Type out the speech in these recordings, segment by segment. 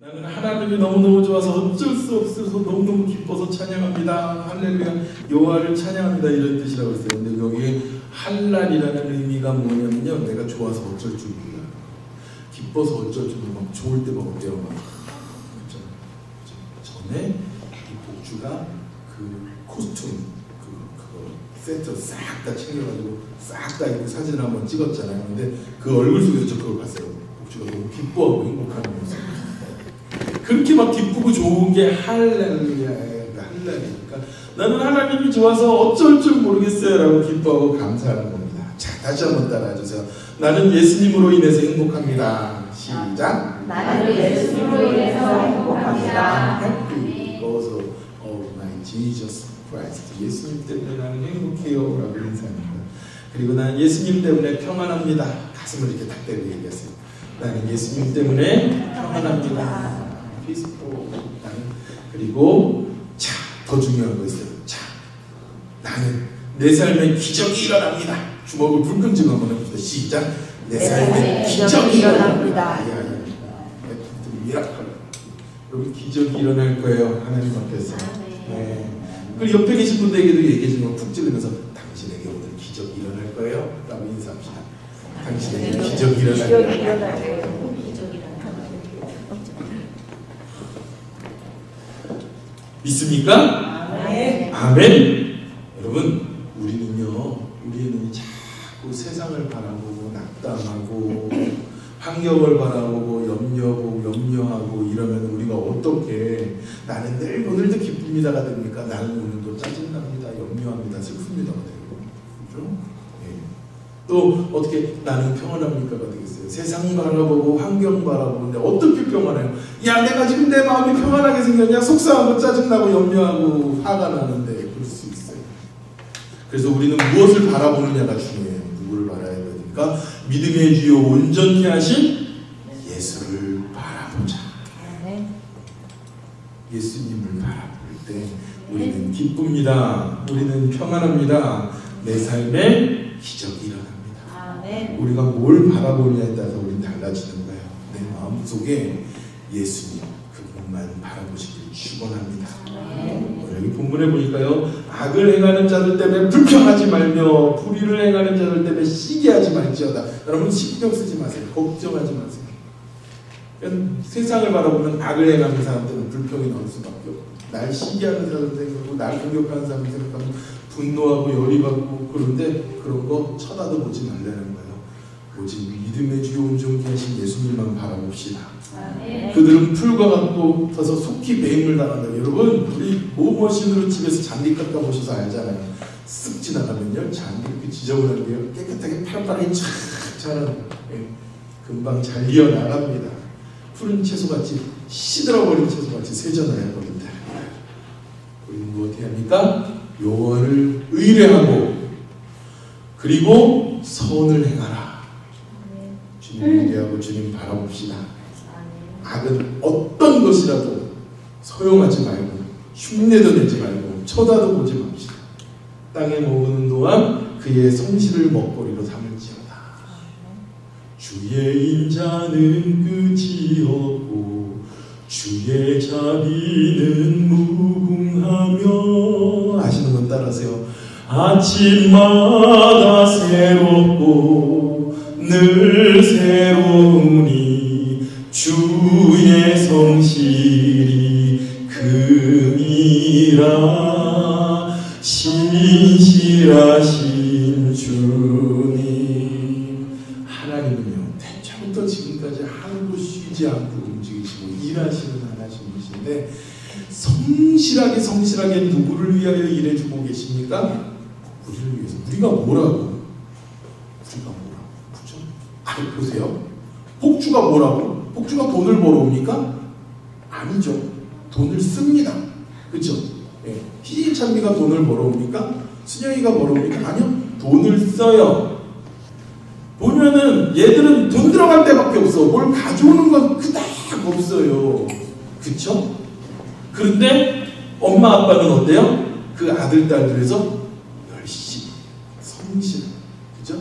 나는 하나님이 너무너무 좋아서 어쩔 수 없어서 너무너무 기뻐서 찬양합니다. 할렐루야. 여호와를 찬양합니다. 이런 뜻이라고 했어요. 근데 여기 할랄이라는 의미가 뭐냐면요, 내가 좋아서 어쩔 줄 몰라. 기뻐서 어쩔 줄 몰라. 막 좋을 때 막 어때요? 막 전에 이 복주가 그 코스튬 그거 세트 싹 다 챙겨가지고 싹 다 입고 사진을 한번 찍었잖아요. 근데 그 얼굴 속에서 저 그걸 봤어요. 복주가 너무 기뻐하고 행복하는 모습. 그렇게 막 기쁘고 좋은 게 할렐루야예요. 할렐루야니까 나는 하나님이 좋아서 어쩔 줄 모르겠어요 라고 기뻐하고 감사하는 겁니다. 자, 다시 한번 따라해주세요. 나는 예수님으로 인해서 행복합니다. 시작. 나는 예수님으로 인해서 행복합니다. Happy because of my Jesus Christ. 예수님 때문에 나는 행복해요 라고 인사합니다. 그리고 나는 예수님 때문에 평안합니다. 가슴을 이렇게 딱 대고 얘기했어요. 나는 예수님 때문에 평안합니다. 피스포. 그리고 자, 더 중요한 거 있어요. 자, 나는 내 삶에 기적이 일어납니다. 주먹을 불끈 쥐고 한번 해봅시다. 시작. 내 삶에 기적이 일어납니다. 미라클. 여기 기적이 일어날 거예요. 하나님 앞에서. 네. 그리고 옆에 계신 분들에게도 얘기해 주는 거 푹 찌르면서 당신에게 오늘 기적이 일어날 거예요. 라고 인사합시다. 당신에게 기적이 일어날 거예요. 믿습니까? 아멘. 아멘. 여러분, 우리는 자꾸 세상을 바라보고 낙담하고 환경을 바라보고 염려하고 이러면 우리가 어떻게 나는 늘 오늘도 기쁩니다가 됩니까? 나는 오늘도 짜증납니다, 염려합니다, 슬픕니다가 되고, 그렇죠? 네. 또 어떻게 나는 평안합니까가 되겠어요. 세상 바라보고 환경 바라보는데 어떻게 평안해요? 야, 내가 지금 내 마음이 평안하게 생겼냐? 속상하고 짜증나고 염려하고 화가 나는데 그럴 수 있어요. 그래서 우리는 무엇을 바라보느냐가 중요해요. 누구를 바라야 되니까 믿음의 주요 온전히 하신 예수를 바라보자. 예수님을 바라볼 때 우리는 기쁩니다. 우리는 평안합니다. 내 삶에 기적이 일어납니다. 우리가 뭘 바라보느냐에 따라서 우리는 달라지는 거예요. 내 마음속에 예수님 그분만 바라보시길 축원합니다. 여기 본문에 보니까요, 악을 행하는 자들 때문에 불평하지 말며 불의를 행하는 자들 때문에 시기하지 말지어다. 여러분 신경 쓰지 마세요. 걱정하지 마세요. 세상을 바라보면 악을 행하는 사람들은 불평이 나올 수밖에 없고, 날 시기하는 사람들 생각하고 날 공격하는 사람 생각하면 분노하고 열이 받고, 그런데 그런 거 쳐다도 보지 말라는 거예요. 오직 믿음의 주요 온전히 하신 예수님만 바라봅시다. 그들은 풀과 같고 터서 속히 매임을 당한다. 여러분, 우리 모머신으로 집에서 잔디 깎아보셔서 알잖아요. 쓱 지나가면요, 잔디 이렇게 지저분한 게요, 깨끗하게 파란파랗게 쫙 자라는, 금방 잘 이어나갑니다. 푸른 채소같이 시들어버린 채소같이 세잖아요. 거기다 우리는 무엇해야 합니까? 여호와를 의뢰하고 그리고 선을 행하라. 주님 의뢰하고 주님 바라봅시다. 악은 어떤 것이라도 소용하지 말고 흉내도 내지 말고 쳐다도 보지 맙시다. 땅에 머무는 동안 그의 성실을 먹거리로 삼을지어다. 주의 인자는 끝이 없고 주의 자비는 무궁하며, 아시는 분 따라하세요. 아침마다 새롭고 늘 새로우니 주의 성실이 금이라. 신실하신 주님. 하나님은요, 태초부터 지금까지 하루도 쉬지 않고 움직이시고 일하시는 하나님 분이신데, 성실하게 누구를 위하여 일해주고 계십니까? 우리를 위해서. 우리가 뭐라고? 그죠? 아니, 보세요. 복주가 뭐라고? 복주가 돈을 벌어옵니까? 아니죠. 돈을 씁니다. 그렇죠? 예. 희진찬미가 돈을 벌어옵니까? 순영이가 벌어옵니까? 아니요. 돈을 써요. 보면은 얘들은 돈 들어갈 데밖에 없어. 뭘 가져오는 건 그닥 없어요. 그쵸? 그런데 엄마 아빠는 어때요? 그 아들 딸들에서 열심히 성실, 그죠?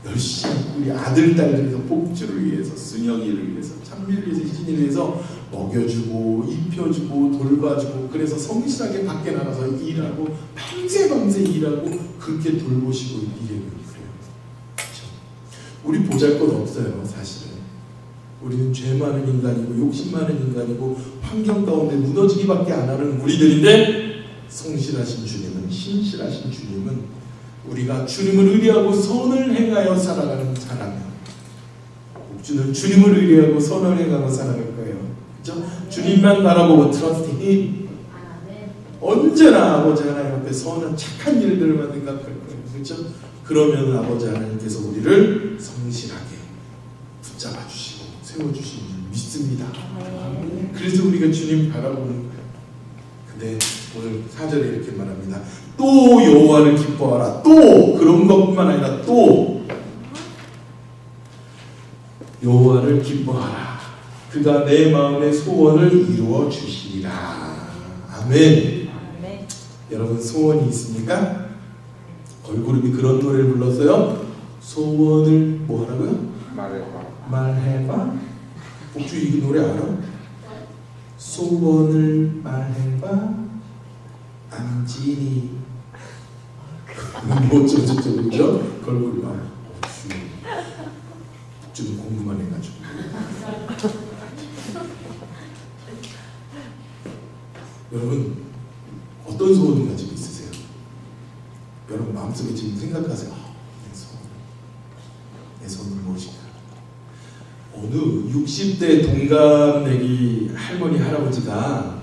열심히 우리 아들 딸을 위해서, 복주를 위해서, 순영이를 위해서, 찬미를 위해서, 희진이를 위해서 먹여주고 입혀주고 돌봐주고, 그래서 성실하게 밖에 나가서 일하고 밤새 일하고 그렇게 돌보시고 일해요. 그렇죠? 우리 보잘것 없어요. 사실은 우리는 죄 많은 인간이고 욕심 많은 인간이고 환경 가운데 무너지기밖에 안 하는 우리들인데, 성실하신 주님은, 신실하신 주님은 우리가 주님을 의뢰하고 선을 행하여 살아가는 사람이에요. 복주는 주님을 의뢰하고 선을 행하고 살아갈 거예요. 그렇죠? 주님만 바라보고 trust Him. 언제나 아버지 하나님 앞에 선한 착한 일들만 생각할 거예요. 그렇죠? 그러면 아버지 하나님께서 우리를 성실하게 붙잡아 주시고 세워주시는 줄 믿습니다. 그래서 우리가 주님 바라보는 거예요. 근데 오늘 4절에 이렇게 말합니다. 또 여호와를 기뻐하라. 또 그런 것뿐만 아니라 또 여호와를 기뻐하라. 그가 내 마음의 소원을 이루어 주시리라. 아멘. 여러분 소원이 있습니까? 걸그룹이 그런 노래를 불렀어요. 소원을 뭐 하라고요? 말해봐. 복주 이 노래 알아? 소원을 말해봐 안지니 뭐 어쩌고저쩌고 그죠? 걸그룹 복주는 공부만 해가지고. 여러분 어떤 소원을 가지고 있으세요? 여러분 마음속에 지금 생각하세요. 내 소원은 무엇인가? 어느 60대 동갑내기 할머니 할아버지가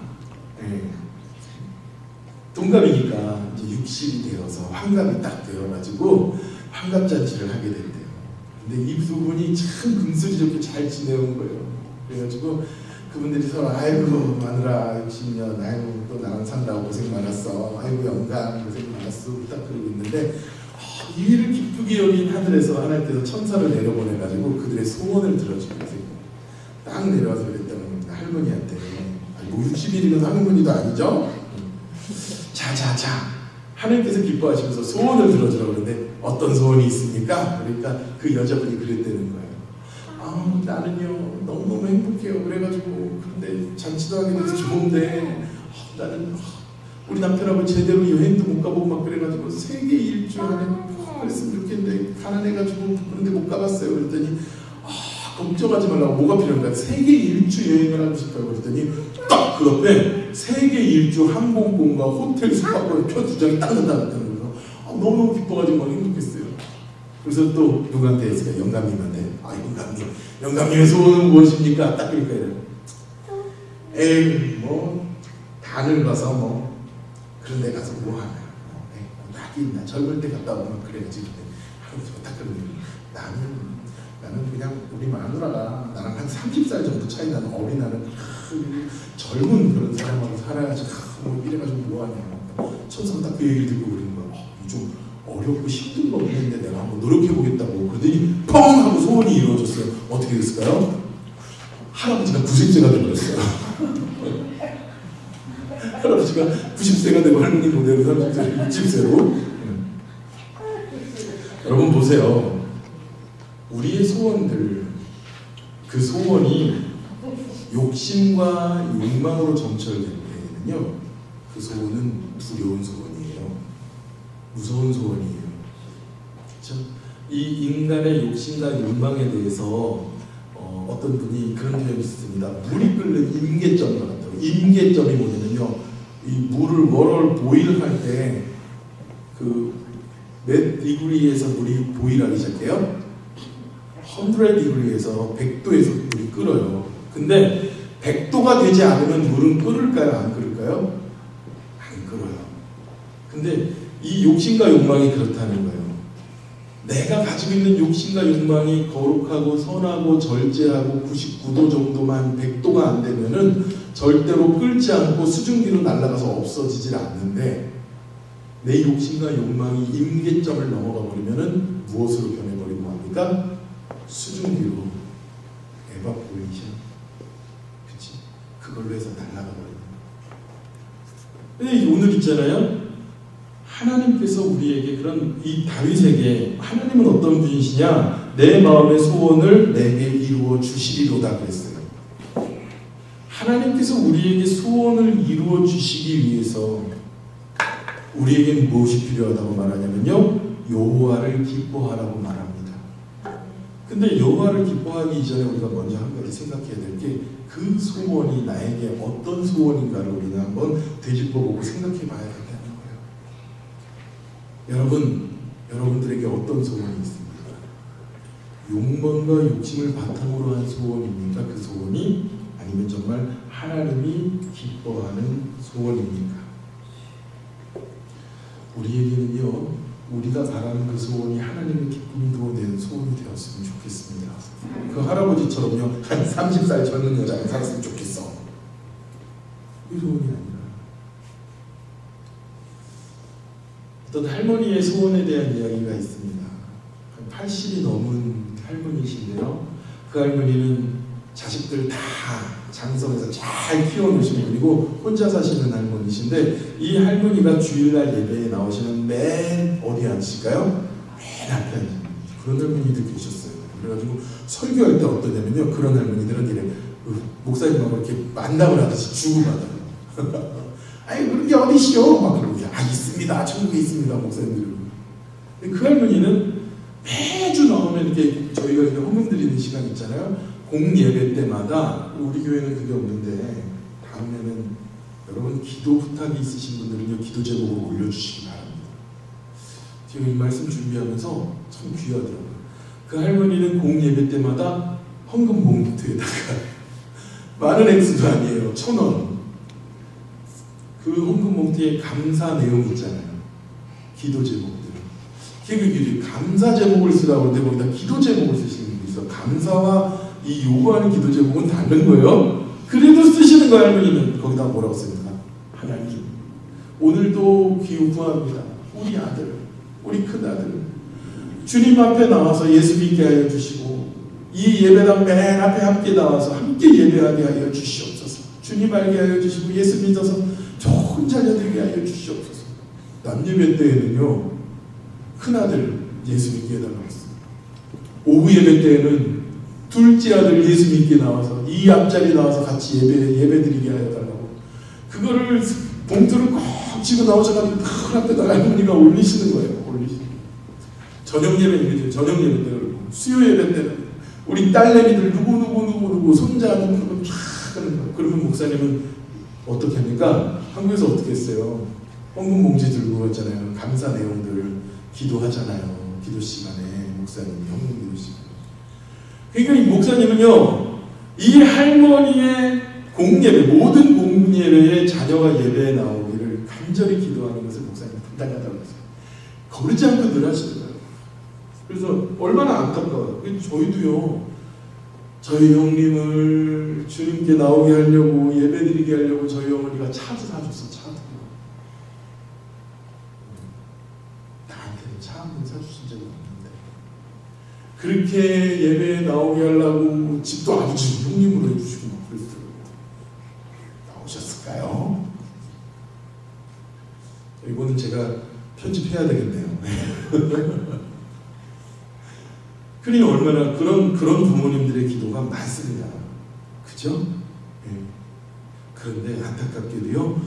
동갑이니까 이제 60이 되어서 환갑이 딱 되어가지고 환갑잔치를 하게 된대요. 근데 이 두 분이 참 금슬이 좋게 잘 지내온 거예요. 그래가지고 그분들이 서로 아이고 마누라 60년 아이고 또 나랑 산다고 고생 많았어, 아이고 영감 고생 많았어 딱 그러고 있는데, 이 일을 기쁘게 여긴 하늘에서 하나님께서 천사를 내려보내가지고 그들의 소원을 들어주면서 딱 내려와서 그랬다는 겁니다. 할머니한테. 뭐 60일이면 할머니도 아니죠? 자자자 하나님께서 기뻐하시면서 소원을 들어주라고 그러는데 어떤 소원이 있습니까? 그러니까 그 여자분이 그랬다는 거예요. 아 나는요 너무너무 행복해요. 그래가지고 근데 잔치도 하게 돼서 좋은데 나는 우리 남편하고 제대로 여행도 못 가보고 막 그래가지고 세계 일주 안에 그랬으면 좋겠는데 가난해가지고 그런데 못 가봤어요. 그랬더니 걱정하지 말라고. 뭐가 필요한가? 세계 일주 여행을 하고 싶어요. 그랬더니 딱 그 옆에 세계 일주 항공권과 호텔 숙박권 표 2장이 딱 나타났다는 거예요. 너무너무 기뻐가지고 막 행복했어요. 그래서 또 누구한테 했어요? 영감님한테. 영감님의 소원은 무엇입니까? 딱 그러니까 이래요. 에이 뭐 단을 가서 뭐 그런 데 가서 뭐 하나 낙이 있나 젊을 때 갔다 오면 그래야지. 하면서 딱 그러는 거예요. 나는 그냥 우리 마누라가 나랑 한 30살 정도 차이 나는 어린아는 젊은 그런 사람하고 살아야지 뭐 이래가지고 뭐하냐. 천사가 딱 그 얘기를 듣고 그러는 거야. 좀 어렵고 힘든 거 없는데 내가 한번 노력해보겠다고. 그러더니 펑 하고 소원이 이루어졌어요. 어떻게 됐을까요? 할아버지가 90세가 되버렸어요. 할아버지가 90세가 되고 할머니 모델로 30세, 60세로. 여러분 보세요. 우리의 소원들, 그 소원이 욕심과 욕망으로 점철될 때에는요, 그 소원은 두려운 소원이에요. 무서운 소원이에요. 그렇죠? 이 인간의 욕심과 욕망에 대해서 어떤 분이 그런 표현이 있습니다. 물이 끓는 임계점과 같다고. 임계점이 뭐냐면요, 이 물을 월월 보일할 때 그 몇 디그리에서 물이 보일하기 시작해요? 100디그리에서 100도에서 물이 끓어요. 근데 100도가 되지 않으면 물은 끓을까요? 안 끓을까요? 안 끓어요. 근데 이 욕심과 욕망이 그렇다는 거예요. 내가 가지고 있는 욕심과 욕망이 거룩하고 선하고 절제하고 99도 정도만 100도가 안 되면은 절대로 끓지 않고 수증기로 날아가서 없어지질 않는데, 내 욕심과 욕망이 임계점을 넘어가 버리면은 무엇으로 변해버리고 합니까? 수증기로, 에바포레이션. 그치? 그걸로 해서 날아가 버리는. 근데 오늘 있잖아요. 하나님께서 우리에게 그런 이 다윗에게 하나님은 어떤 분이시냐? 내 마음의 소원을 내게 이루어 주시리로다 그랬어요. 하나님께서 우리에게 소원을 이루어 주시기 위해서 우리에게는 무엇이 필요하다고 말하냐면요, 여호와를 기뻐하라고 말합니다. 근데 여호와를 기뻐하기 이전에 우리가 먼저 한 가지 생각해야 될 게, 그 소원이 나에게 어떤 소원인가를 우리는 한번 되짚어보고 생각해 봐야 된다는 거예요. 여러분들에게 어떤 소원이 있습니까? 욕망과 욕심을 바탕으로 한 소원입니까? 그 소원이? 아니면 정말 하나님이 기뻐하는 소원입니까? 우리에게는요, 우리가 바라는 그 소원이 하나님의 기쁨이 드러내는 소원이 되었으면 좋겠습니다. 그 할아버지처럼요, 한 30살 젊은 여자가 살았으면 좋겠어. 이 소원이 아니라 어떤 할머니의 소원에 대한 이야기가 있습니다. 한 80이 넘은 할머니이신데요, 그 할머니는 자식들 다 장성에서 잘 키워놓으시는 분이고 혼자 사시는 할머니신데, 이 할머니가 주일날 예배에 나오시는 맨 어디 앉으실까요? 맨 앞에 앉으시는 그런 할머니들 계셨어요. 그래가지고 설교할 때 어떠냐면요, 그런 할머니들은 이래 목사님하고 이렇게 만남을 하듯이 주고받아요. 아니 그런 게 어디시오? 막 그러고, 있습니다. 천국에 있습니다. 목사님들은. 그 할머니는 매주 나오면 이렇게 저희가 이렇게 헌금 드리는 시간 있잖아요. 공예배 때마다, 우리 교회는 그게 없는데 다음에는 여러분 기도 부탁이 있으신 분들은요, 기도 제목을 올려주시기 바랍니다. 지금 이 말씀 준비하면서 참 귀하더라고요. 그 할머니는 공예배 때마다 헌금 봉투에다가 많은 액수도 아니에요, 1,000원, 그 헌금 봉투에 감사 내용 있잖아요, 기도 제목들. 감사 제목을 쓰라고 하는데 거기다 기도 제목을 쓰시는 분이 있어. 감사와 이 요구하는 기도 제목은 다른 거예요. 그래도 쓰시는 거예요. 할머니는 거기다 뭐라고 씁니까? 하나님, 오늘도 기도합니다. 우리 아들, 우리 큰아들 주님 앞에 나와서 예수 믿게 하여 주시고, 이 예배당 맨 앞에 함께 나와서 함께 예배하게 하여 주시옵소서. 주님 알게 하여 주시고 예수 믿어서 좋은 자녀 되게 하여 주시옵소서. 남예배 때에는요, 큰아들 예수 믿게 해달라고 했어요. 오후 예배 때에는 둘째 아들 예수 믿게 나와서 이 앞자리 나와서 같이 예배 드리게 하여달라고, 그거를 봉투를 꼭 쥐고 나오셔가지고 그 앞에다가 할머니가 올리시는 거예요. 저녁 예배는 저녁 예배 때 그러고, 수요 예배 때는 우리 딸내미들 누구 손자 누구 쫙 하는 거예요. 그러면 목사님은 어떻게 합니까? 한국에서 어떻게 했어요? 헌금 봉지 들고 있잖아요. 감사 내용들 기도하잖아요. 기도 시간에 목사님이 헌금 기도 시간에. 그러니까 이 목사님은요, 이 할머니의 공예배, 모든 공예배에 자녀가 예배에 나오기를 간절히 기도하는 것을 목사님이 부탁하다고 했어요. 거르지 않고 늘 하시는 거예요. 그래서 얼마나 안타까워요. 저희도요, 저희 형님을 주님께 나오게 하려고, 예배드리게 하려고 저희 어머니가 차도 사줬어. 차도. 나한테는 차 한 번 사주신 적이 없는데, 그렇게 예배에 나오게 하려고 집도 아버지 형님으로 해주시고 막 그랬어요. 나오셨을까요? 이거는 제가 편집해야 되겠네요. 그러니 얼마나 그런 부모님들의 기도가 많습니다. 그죠? 네. 그런데 안타깝게도요,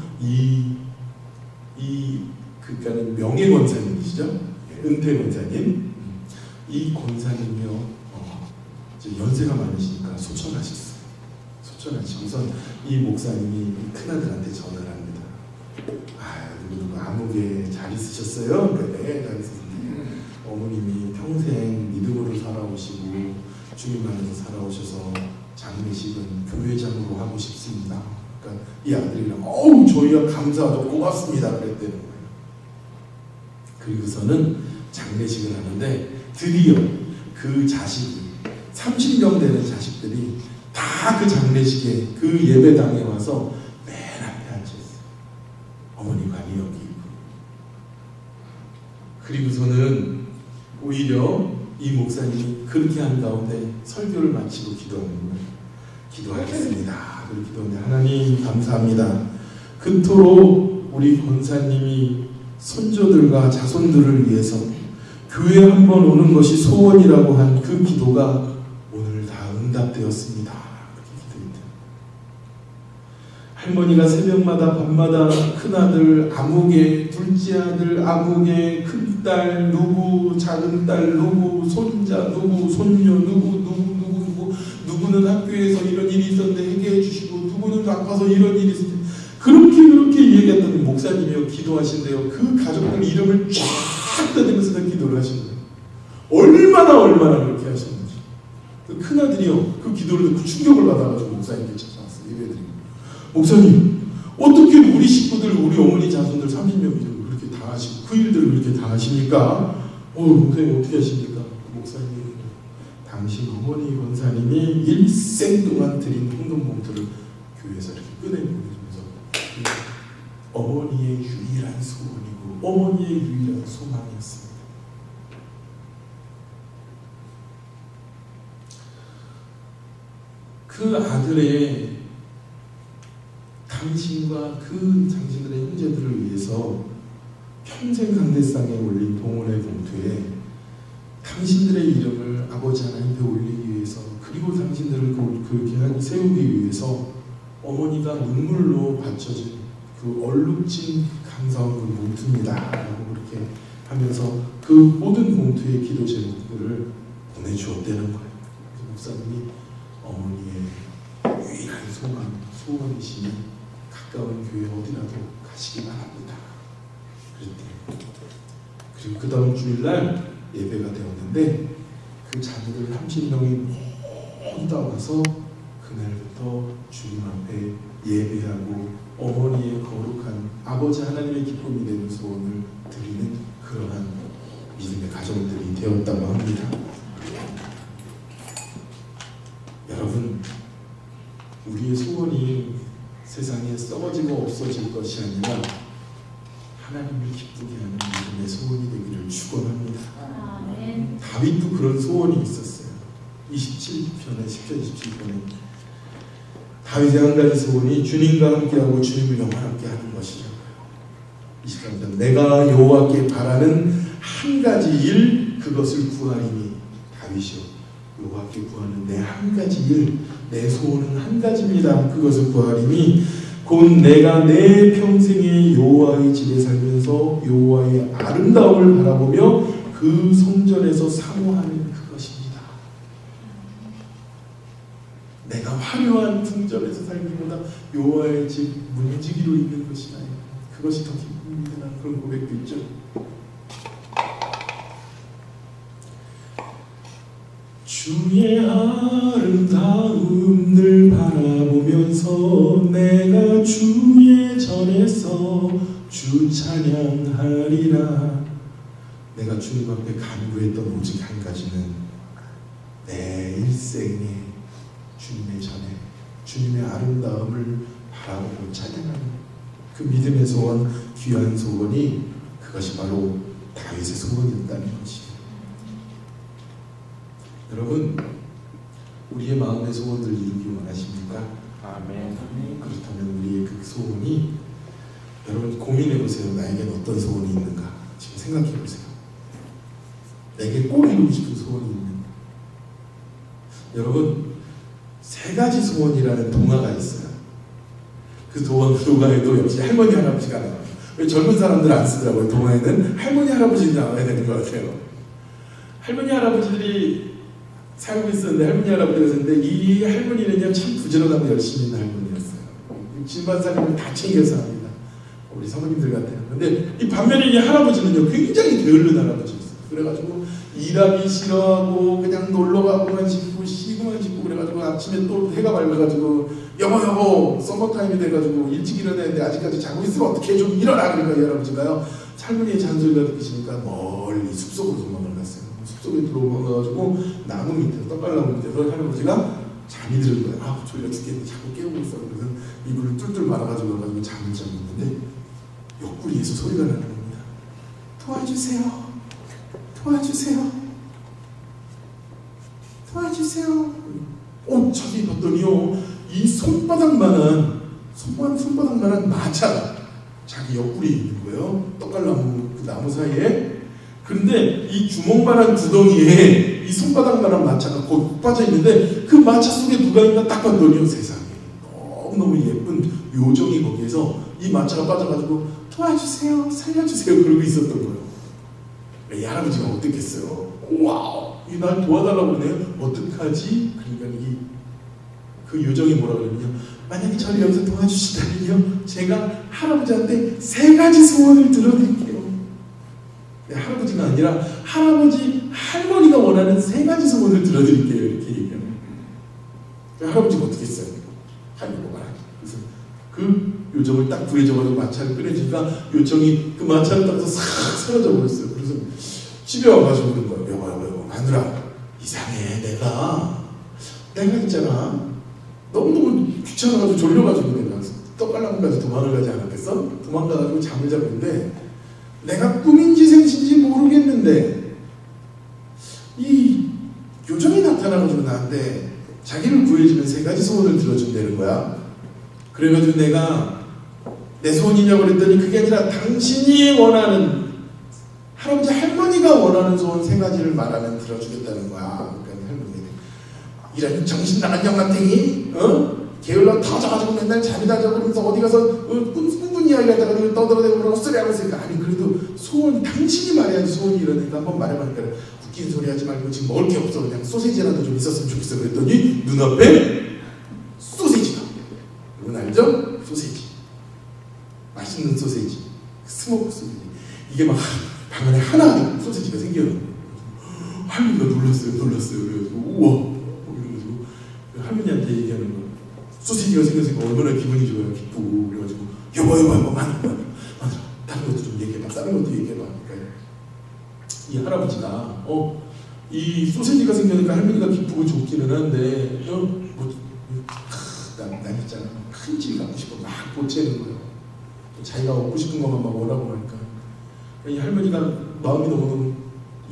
그러니까는 명예 권사님이시죠? 은퇴 권사님. 이 권사님이요, 이제 연세가 많으시니까 소천하셨어요. 소천하시고선 이 목사님이 큰아들한테 전화를 합니다. 누구 아무개 잘 있으셨어요? 네, 잘 있으셨어요. 어머님이 평생 믿음으로 살아오시고 주님 안에서 살아오셔서 장례식은 교회장으로 하고 싶습니다. 그러니까 이 아들이랑 저희가 감사하고 고맙습니다 그랬다는 거예요. 그리고서는 장례식을 하는데 드디어 그 자식이 30명 되는 자식들이 다 그 장례식에 그 예배당에 와서 맨 앞에 앉아있어요. 어머니 관이 여기 있고. 그리고서는 오히려 이 목사님이 그렇게 한 가운데 설교를 마치고 기도하는 거예요. 기도하겠습니다. 그리고 기도하는데, 하나님 감사합니다. 그토록 우리 권사님이 손조들과 자손들을 위해서 교회 한 번 오는 것이 소원이라고 한 그 기도가 오늘 다 응답되었습니다. 그렇게 기도했대요. 할머니가 새벽마다 밤마다 큰아들 아무개, 둘째 아들 아무개, 큰딸 누구, 작은딸 누구, 손자 누구, 손녀 누구는 학교에서 이런 일이 있었는데 해결해 주시고 누구는 아파서 이런 일이 있었는데 그렇게 얘기했더니 목사님이요 기도하신대요. 그 가족들 이름을 쫙 떠들면서 기도를 하신 거예요. 얼마나 그렇게 하셨는지. 그 큰아들이요 그 기도를 듣고 충격을 받아가지고 목사님께 찾아왔어요. 예배드리고 목사님 어떻게 우리 식구들 우리 어머니 자손들 30명 이름을 그렇게 다 하시고 그 일들을 그렇게 다 하십니까? 목사님 어떻게 하십니까? 목사님 당신 어머니 권사님이 일생 동안 드린 헌금 봉투를 교회에서 이렇게 꺼내보면서 어머니의 유일한 소원이고 어머니의 유일한 소망이었습니다. 그 아들의 당신과 그 당신들의 형제들을 위해서 평생 강대상에 올린 동원의 봉투에 당신들의 이름을 아버지 하나님께 올리기 위해서 그리고 당신들을 그렇게 세우기 위해서 어머니가 눈물로 바쳐진 그 얼룩진 감사헌금 봉투입니다 라고 그렇게 하면서 그 모든 봉투의 기도 제목들을 보내주었다는 거예요. 목사님이 어머니의 유일한 소원이시니 가까운 교회 어디라도 가시기 바랍니다. 그랬대요. 그리고 그 다음 주일날 예배가 되었는데 그 자녀들 30명이 모두 다 와서 그날부터 주님 앞에 예배하고 어머니의 거룩한 아버지 하나님의 기쁨이 되는 소원을 드리는 그러한 믿음의 가정들이 되었다고 합니다. 여러분 우리의 소원이 세상에 썩어지고 없어질 것이 아니라 하나님을 기쁘게 하는 믿음의 소원이 되기를 축원합니다. 다윗도 그런 소원이 있었어요. 27편에 10편 27편에 다윗의 한 가지 소원이 주님과 함께하고 주님을 영원하게 하는 것이죠. 23편 내가 여호와께 바라는 한 가지 일 그것을 구하리니 다윗이요 여호와께 구하는 내 한 가지 일 내 소원은 한 가지입니다. 그것을 구하리니 곧 내가 내 평생에 여호와의 집에 살면서 여호와의 아름다움을 바라보며 그 성전에서 사모하는 그것입니다. 내가 화려한 성전에서 살기보다 여호와의 집 문지기로 있는 것이 아니라 그것이 더 기쁩니다. 그런 고백도 있죠. 주의 아름다움을 바라보면서 내가 주의 전에서 주 찬양하리라. 내가 주님 앞에 간구했던 오직 한 가지는 내 일생에 주님의 전에 주님의 아름다움을 바라보고 찬양하는 그 믿음의 소원, 귀한 소원이 그것이 바로 다윗의 소원이었다는 것이에요. 여러분, 우리의 마음의 소원을 이루기 원하십니까? 아멘. 그렇다면 우리의 그 소원이 여러분 고민해보세요. 나에겐 어떤 소원이 있는가? 지금 생각해보세요. 내게 꼭 이루고 싶은 소원이 있는가? 여러분, 세 가지 소원이라는 동화가 있어요. 그 동화에도 역시 할머니 할아버지가 나와요. 왜 젊은 사람들 안 쓰더라고요. 동화에는 할머니 할아버지 나와야 되는 것 같아요. 할머니 할아버지들이 살고 있었는데 할머니 할아버지가 있었는데 이 할머니는요 참 부지런하고 열심히 있는 할머니였어요. 집안살림을 다 챙겨서 합니다. 우리 사모님들 같아요. 근데 이 반면에 이 할아버지는요 굉장히 게으른 할아버지였어요. 그래가지고 일하기 싫어하고 그냥 놀러가고만 싶고 쉬고만 싶고 그래가지고 아침에 또 해가 밝아가지고 여보 서머타임이 돼가지고 일찍 일어나는데 아직까지 자고 있으면 어떻게 좀 일어나. 그러니까 이 할아버지가요 할머니의 잔소리가 듣기시니까 멀리 숲속으로 도망을 갔어요. 숲속에 들어가가지고 나무 밑에 떡갈나무 밑에서 할아버지가 잠이 드는 거예요. 아 졸려 죽겠네. 자꾸 깨우고 있어. 그래서 이불을 뚫뚫 말아가지고 와가지고 잠을 자고 있는데 옆구리에서 소리가 나는 겁니다. 도와주세요. 도와주세요. 도와주세요. 자세히 봤더니요 이 손바닥만한 마차가 자기 옆구리에 있는 거예요. 떡갈나무 그 나무 사이에. 그런데 이 주먹만한 구덩이에 이 손바닥만한 마차가 거기 빠져 있는데 그 마차 속에 누가 있나 딱 봤더니 세상에 너무너무 예쁜 요정이 거기에서 이 마차가 빠져가지고 도와주세요, 살려주세요 그러고 있었던 거예요. 이 할아버지가 어떻겠어요? 와우, 이 날 도와달라고 그러네요. 어떡하지? 그러니까 그 요정이 뭐라 그러냐면 만약에 저를 여기서 도와주시다면요 제가 할아버지한테 3가지 소원을 들어드릴게요. 할아버지가 아니라 할아버지, 할머니가 원하는 3가지 소원을 들어드릴게요 이렇게 얘기하는 거예요. 할아버지가 어떻게 했어요? 하려고 말하기. 그래서 그 요정을 딱 구해줘가지고 마차를 끌어주니까 요정이 그 마차를 타고서 싹 사라져 버렸어요. 그래서 집에 와가지고 그런 거예요. 여보 마누라 이상해. 내가 있잖아 너무너무 귀찮아가지고 졸려가지고 내가 떡갈나무까지 도망을 가지 않았겠어? 도망가가지고 잠을 자고 있는데 내가 꿈인지 생신지 모르겠는데 이 요정이 나타나가지고 나한테 자기를 구해주면 3가지 소원을 들어준다는 거야. 그래가지고 내가 내 소원이냐고 그랬더니 그게 아니라 당신이 원하는 할아버지 할머니가 원하는 소원 3가지를 말하면 들어주겠다는 거야. 그러니까 할머니는 이런 정신 나간 영감탱이 게을러 터져가지고 맨날 잠이다 자고면서 어디 가서 꿈꾼 이야기 하다가 떠들어대고 그러고 헛소리하고 있으니까 아니 그래도 소원이 당신이 말해야지 소원이 이러니까 한번 말해보니까 웃긴 소리 하지 말고 지금 먹을 게 없어 그냥 소세지라도 좀 있었으면 좋겠어 그랬더니 눈앞에 소세지가 여러분 알죠? 소세지 맛있는 소세지 스모크 소세지 이게 막 방 안에 하나 소세지가 생겨요. 할머니가 놀랐어요. 그래가지고 우와 이러가지고 할머니한테 얘기하는 거예요. 소시지가 생겼으니까 얼마나 기분이 좋아요. 기쁘고 그래가지고 여보 많이 다른 것도 좀 얘기해봐. 그러니까 이 할아버지가 이 소시지가 생기니까 할머니가 기쁘고 좋기는 한데 난 있잖아 큰 집 갖고 싶어 막 보채는 거예요. 자기가 얻고 싶은 것만 막 원하고 하니까 이 할머니가 마음이 너무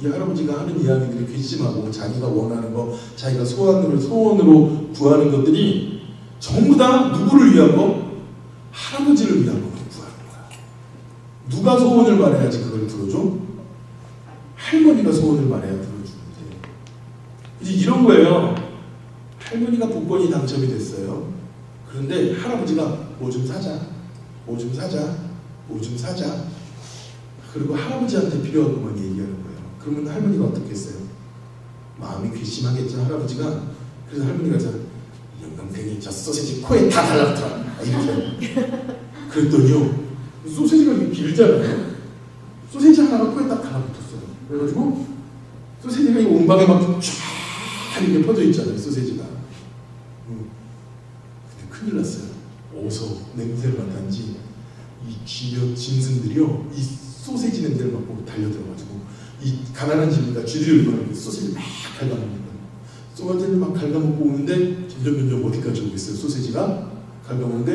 이 할아버지가 하는 이야기들이 괘씸하고 자기가 원하는 거 자기가 소원으로 구하는 것들이 전부 다 누구를 위한 거? 할아버지를 위한 거 구하는 거야. 누가 소원을 말해야지 그걸 들어줘? 할머니가 소원을 말해야 들어주는데 이제 이런 거예요. 할머니가 복권이 당첨이 됐어요. 그런데 할아버지가 뭐 좀 사자 그리고 할아버지한테 필요한 것만 얘기하는 거예요. 그러면 할머니가 어떻게 했어요? 마음이 괘씸하겠죠 할아버지가. 그래서 할머니가 영감탱이 저 소세지 코에 다 달라붙어 이렇게 그랬더니요 소세지가 이렇게 길잖아요. 소세지 하나가 코에 딱 달라붙었어요. 그래가지고 소세지가 이 온방에 막 쫙 이렇게 퍼져 있잖아요 소세지가. 근데 큰일 났어요. 어디서 냄새를 맡았는지 이 쥐몇 짐승들이요 이 소세지 냄새를 맡고 달려들어가지고 이 가난한 집이니까 쥐들이 얼마나 소세지 막 갉아먹는 거예요. 소세지를 막 갉아먹고 오는데 점점 어디까지 오겠어요. 소세지가 갉아먹는데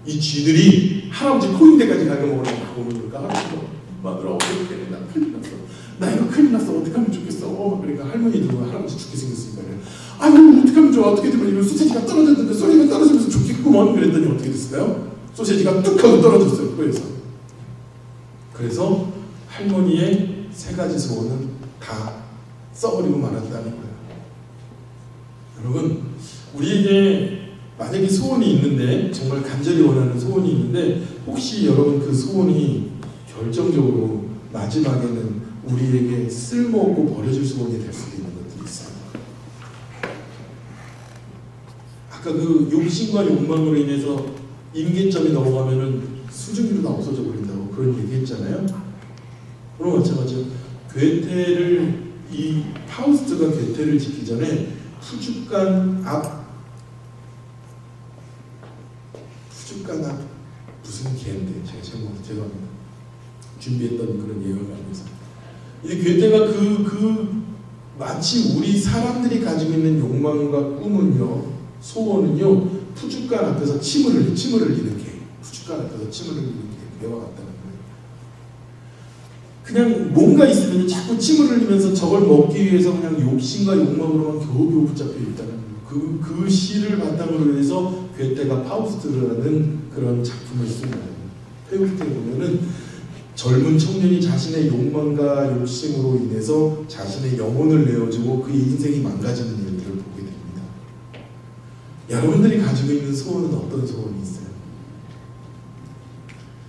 이 쥐들이 할아버지 코인데까지 갉아먹으려고 막 오는 거니까 할아버지가 마누라 어떡해 나 큰일 났어. 나 이거 큰일 났어. 어떻게 하면 좋겠어. 그러니까 할머니도 할아버지 죽게 생겼으니까 아유 어떻게 하면 좋아. 어떻게 되면 이런 소세지가 떨어졌는데 소리가 떨어지면서 좋겠구먼. 그랬더니 어떻게 됐을까요? 소세지가 뚝 하고 떨어졌어요 코에서. 그래서 할머니의 3가지 소원은 다 써버리고 말았다는 거예요. 여러분 우리에게 만약에 소원이 있는데 정말 간절히 원하는 소원이 있는데 혹시 여러분 그 소원이 결정적으로 마지막에는 우리에게 쓸모없고 버려질 소원이 될 수도 있는 것들이 있어요. 아까 그 욕심과 욕망으로 인해서 임계점이 넘어가면은 수증기로 다 없어져 버린다고 그런 얘기했잖아요. 그럼 마찬가지로 이 파우스트가 괴테를 짓기 전에 푸주간 앞 무슨 개인데 제가 죄송합니다. 준비했던 그런 예언을 알면서 이 괴테가 마치 우리 사람들이 가지고 있는 욕망과 꿈은요 소원은요 푸주간 앞에서 침을 흘리는 개 푸주간 앞에서 침을 흘리는 개와 같다는 거예요. 그냥 뭔가 있으면 자꾸 침을 흘리면서 저걸 먹기 위해서 그냥 욕심과 욕망으로만 겨우겨우 붙잡혀 있다는 그 시를 바탕으로 해서 괴테가 파우스트라는 그런 작품을 쓴 거예요. 페우스트에 보면은 젊은 청년이 자신의 욕망과 욕심으로 인해서 자신의 영혼을 내어주고 그의 인생이 망가지는 일들을 보게 됩니다. 여러분들이 가지고 있는 소원은 어떤 소원이 있어요?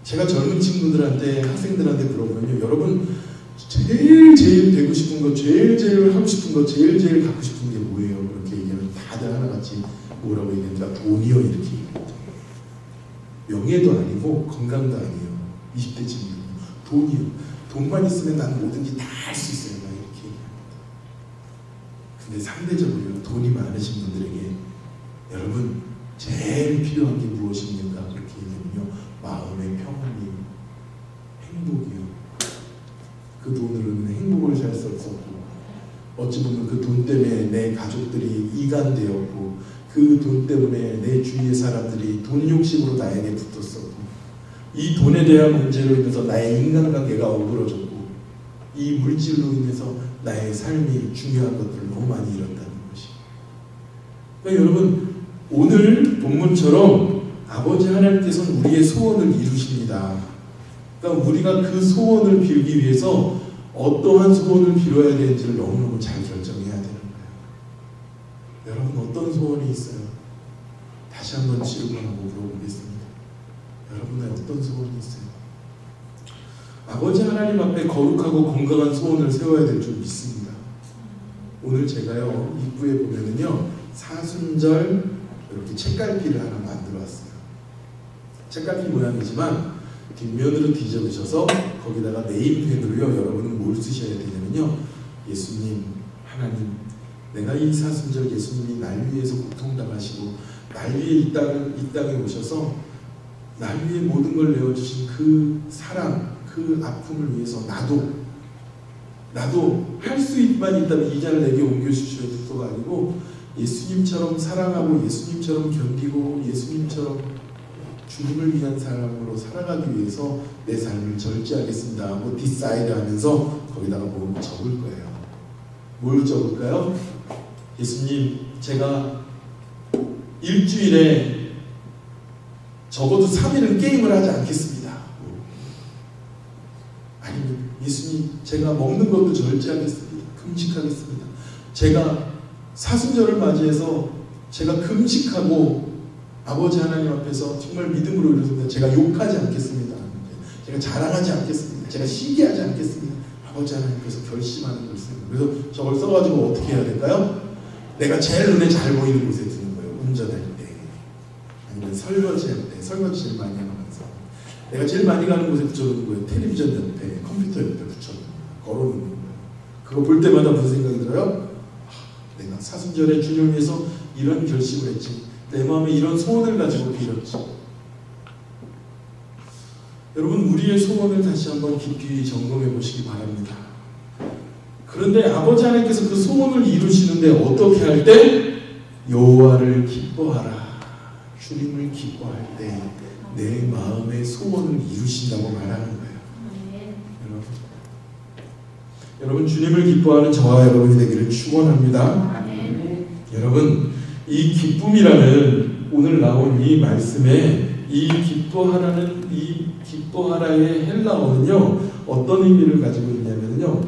제가 젊은 친구들한테, 학생들한테 물어보면요, 여러분 제일 되고 싶은 거, 제일 하고 싶은 거, 제일 갖고 싶은 게 뭐예요? 그렇게 얘기하면 다들 하나같이 뭐라고 얘기합니까? 돈이요, 이렇게 얘기합니다. 명예도 아니고 건강도 아니에요. 20대 친구들 돈이요. 돈만 있으면 난 뭐든지 다 할 수 있어요. 막 이렇게 얘기합니다. 근데 상대적으로 돈이 많으신 분들에게 여러분 제일 필요한 게 무엇입니까? 그렇게 얘기하면요, 마음의 평안이요, 행복이요. 그 돈으로는 행복을 살 수 없었고, 어찌 보면 그 돈 때문에 내 가족들이 이간되었고, 그 돈 때문에 내 주위의 사람들이 돈 욕심으로 나에게 붙었었고, 이 돈에 대한 문제로 인해서 나의 인간관계가 어그러졌고, 이 물질로 인해서 나의 삶이 중요한 것들을 너무 많이 잃었다는 것이. 그러니까 여러분, 오늘 본문처럼 아버지 하나님께서는 우리의 소원을 이루십니다. 그러니까 우리가 그 소원을 빌기 위해서 어떠한 소원을 빌어야 되는지를 너무너무 잘 결정해야 되는 거예요. 여러분 어떤 소원이 있어요? 다시 한번 질문하고 물어보겠습니다. 여러분의 어떤 소원이 있어요? 아버지 하나님 앞에 거룩하고 건강한 소원을 세워야 될 줄 믿습니다. 오늘 제가요, 입구에 보면은요, 사순절 이렇게 책갈피를 하나 만들어 왔어요. 책갈피 모양이지만 뒷면으로 뒤집으셔서 거기다가 네임펜으로요, 여러분은 뭘 쓰셔야 되냐면요, 예수님, 하나님, 내가 이 사순절 예수님이 날 위해서 고통당하시고 날 위해 이 땅에 오셔서 날 위해 모든 걸 내어주신 그 사랑, 그 아픔을 위해서 나도 할 수 있만 있다면 이 자를 내게 옮겨주셔서가 아니고 예수님처럼 사랑하고 예수님처럼 견디고 예수님처럼 주님을 위한 사람으로 살아가기 위해서 내 삶을 절제하겠습니다 하고 디사이드 하면서 거기다가 뭘 적을 거예요. 뭘 적을까요? 예수님, 제가 일주일에 적어도 3일은 게임을 하지 않겠습니다. 아니면 예수님, 제가 먹는 것도 절제하겠습니다. 금식하겠습니다. 제가 사순절을 맞이해서 제가 금식하고 아버지 하나님 앞에서 정말 믿음으로 이루었습니다. 제가 욕하지 않겠습니다. 제가 자랑하지 않겠습니다. 제가 시기하지 않겠습니다. 아버지 하나님께서 결심하는 것을. 그래서 저걸 써가지고 어떻게 해야 될까요? 내가 제일 눈에 잘 보이는 곳에 두는 거예요. 운전할 때, 아니면 설거지할 때, 설거지 제일 많이 하면서 내가 제일 많이 가는 곳에 붙여놓는 거예요. 텔레비전 옆에, 컴퓨터 옆에 붙여놓는 거예요. 걸어놓는 거예요. 그거 볼 때마다 무슨 생각이 들어요? 내가 사순절에 주님을 위해서 이런 결심을 했지. 내 마음에 이런 소원을 가지고 빌었지. 여러분, 우리의 소원을 다시 한번 깊이 점검해 보시기 바랍니다. 그런데 아버지 하나님께서 그 소원을 이루시는데 어떻게 할 때? 여호와를 기뻐하라. 주님을 기뻐할 때 내 마음의 소원을 이루신다고 말하는 거예요. 여러분, 주님을 기뻐하는 저와 여러분이 되기를 축원합니다. 여러분, 이 기쁨이라는 오늘 나온 이 말씀에 이 기뻐하라의 헬라어는요, 어떤 의미를 가지고 있냐면요,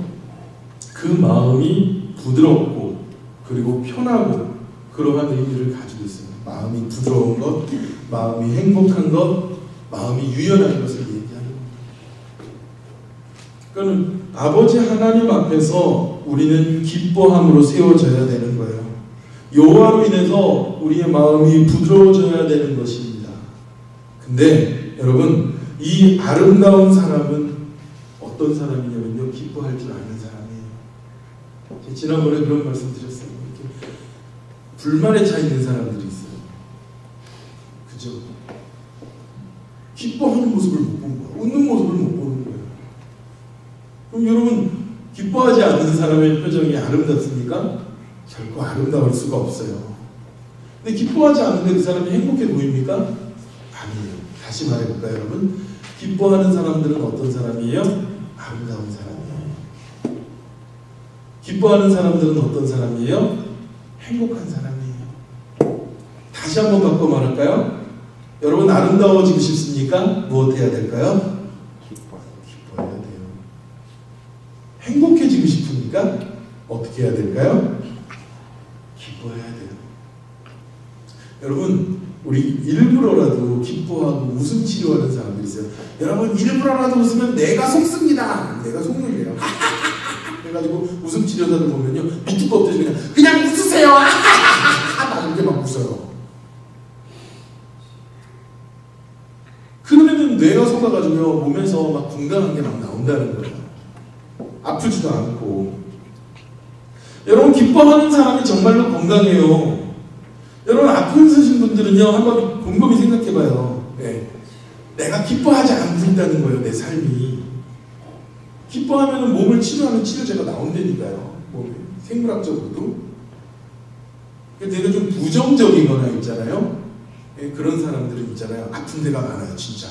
그 마음이 부드럽고 그리고 편하고 그러한 의미를 가지고 있어요. 마음이 부드러운 것, 마음이 행복한 것, 마음이 유연한 것을 얘기하는 거예요. 그러니까 아버지 하나님 앞에서 우리는 기뻐함으로 세워져야 되는 거예요. 여호와로 인해서 우리의 마음이 부드러워져야 되는 것입니다. 근데 여러분, 이 아름다운 사람은 어떤 사람이냐면요, 기뻐할 줄 아는 사람이에요. 지난번에 그런 말씀 드렸어요. 이렇게 불만에 차 있는 사람들이 있어요. 그죠? 기뻐하는 모습을 못 본 거예요. 웃는 모습을 못 보는 거예요. 그럼 여러분, 기뻐하지 않는 사람의 표정이 아름답습니까? 결코 아름다울 수가 없어요. 근데 기뻐하지 않는데 그 사람이 행복해 보입니까? 아니에요. 다시 말해볼까요, 여러분? 기뻐하는 사람들은 어떤 사람이에요? 아름다운 사람이에요. 기뻐하는 사람들은 어떤 사람이에요? 행복한 사람이에요. 다시 한번 바꿔 말할까요? 여러분, 아름다워지고 싶습니까? 무엇 해야 될까요? 기뻐하세요. 됩니까? 어떻게 해야 될까요? 기뻐해야 돼요. 여러분, 우리 일부러라도 기뻐하고 웃음 치료하는 사람들이 있어요. 여러분, 일부러라도 웃으면 내가 속습니다. 내가 속는 거예요. 그래가지고 웃음 치료사들 보면요, 밑도 거 없듯이 그냥 웃으세요. 막 이렇게 막 웃어요. 그러면은 뇌가 속아가지고요, 몸에서 막 건강한 게 막 나온다는 거예요. 아프지도 않고. 여러분, 기뻐하는 사람이 정말로 건강해요. 여러분, 아픈 쓰신 분들은요, 한번 곰곰이 생각해봐요. 네. 내가 기뻐하지 않고 있다는 거예요, 내 삶이. 기뻐하면 몸을 치료하는 치료제가 나온다니까요. 몸에. 생물학적으로도. 내가 좀 부정적이거나 있잖아요. 네, 그런 사람들은 있잖아요. 아픈 데가 많아요, 진짜.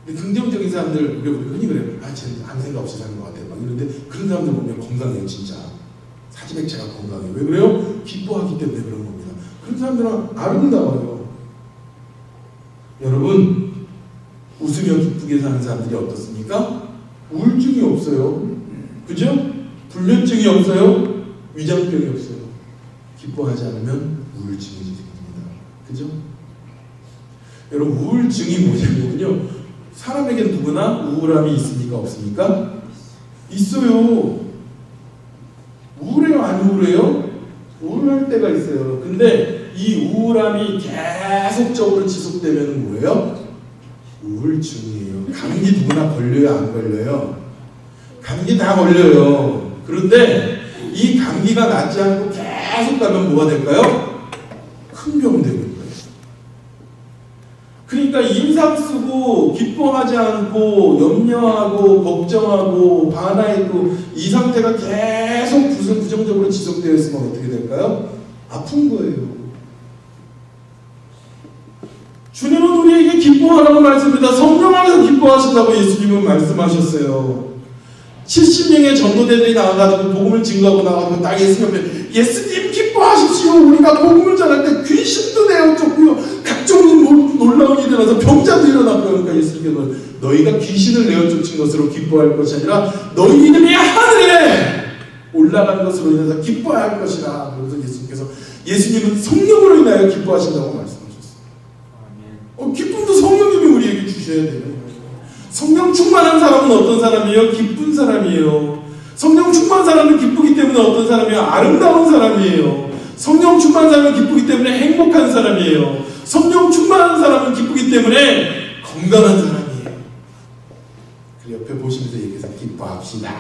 근데 긍정적인 사람들, 우리 흔히 그래요. 쟤는 아무 생각 없이 사는 것 같아요. 막 이런데 그런 사람들 보면 건강해요, 진짜. 사지백체가 건강해요. 왜 그래요? 기뻐하기 때문에 그런 겁니다. 그런 사람들은 아름다워요. 여러분, 웃으며 기쁘게 사는 사람들이 어떻습니까? 우울증이 없어요. 그죠? 불면증이 없어요. 위장병이 없어요. 기뻐하지 않으면 우울증이 생깁니다. 그죠? 여러분, 우울증이 뭐냐면요, 사람에게 누구나 우울함이 있습니까? 없습니까? 있어요. 우울해요? 안 우울해요? 우울할 때가 있어요. 근데 이 우울함이 계속적으로 지속되면 뭐예요? 우울증이에요. 감기 누구나 걸려요? 안 걸려요? 감기 다 걸려요. 그런데 이 감기가 낫지 않고 계속 가면 뭐가 될까요? 큰 병 되는 거예요. 그러니까 인상 쓰고 기뻐하지 않고 염려하고 걱정하고 반항했고 이 상태가 계속 부정적으로 지속되어 있으면 어떻게 될까요? 아픈 거예요. 주님은 우리에게 기뻐하라고 말씀합니다. 성령 안에서 기뻐하신다고 예수님은 말씀하셨어요. 70명의 전도대들이 나와가지고 복음을 증거하고 나와가지고 딱 예수님 앞에 예수님 기뻐하십시오. 우리가 복음을 전할 때 귀신도 내어쫓고요, 각종 놀라운 일이 일어나서 병자도 일어났고, 그러니까 예수님께서 너희가 귀신을 내어쫓은 것으로 기뻐할 것이 아니라 너희 이름이 하늘에 올라간 것으로 인해서 기뻐할 것이라. 그래서 예수님은 성령으로 인하여 기뻐하신다고 말씀하셨어요. 기쁨도 성령님이 우리에게 주셔야 돼요. 성령 충만한 사람은 어떤 사람이에요? 기쁜 사람이에요. 성령 충만한 사람은 기쁘기 때문에 어떤 사람이에요? 아름다운 사람이에요. 성령 충만한 사람은 기쁘기 때문에 행복한 사람이에요. 성령 충만한 사람은 기쁘기 때문에 건강한 사람이에요. 그 옆에 보시면서 얘기해서 기뻐합시다.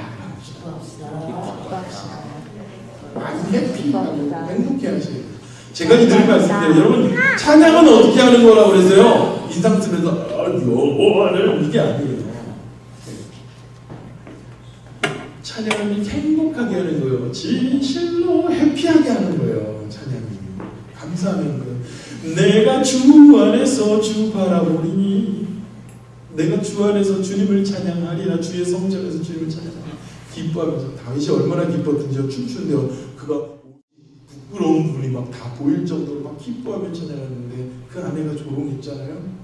많이 해피하고 행복해 하셔요. 제가 늘 말씀드려요. 여러분, 찬양은 어떻게 하는 거라고 그랬어요? 인상 쓰면서 여호와를, 이게 아니에요. 찬양은 행복하게 하는 거예요. 진실로 해피하게 하는 거예요. 찬양이 감사하는 거예요. 내가 주 안에서 주 바라보리니, 내가 주 안에서 주님을 찬양하리라. 주의 성전에서 주님을 찬양하리라. 기뻐하면서, 다윗이 얼마나 기뻤든지요. 춤추는데요, 그가 부끄러운 부분이 막 다 보일 정도로 막 기뻐하며 찬양하는데 그 아내가 조롱했잖아요.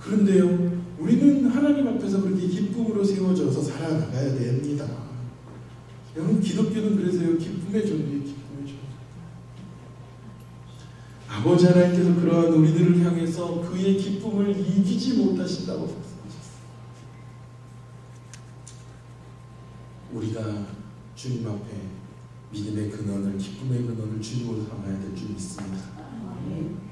그런데요, 우리는 하나님 앞에서 그렇게 기쁨으로 세워져서 살아나가야 됩니다. 여러분, 기독교는 그래서요, 기쁨의 존재예요. 기쁨의 존재. 아버지 하나님께서 그러한 우리들을 향해서 그의 기쁨을 이기지 못하신다고 말씀하셨어요. 우리가 주님 앞에 믿음의 근원을, 기쁨의 근원을 주님으로 삼아야 될 줄 믿습니다.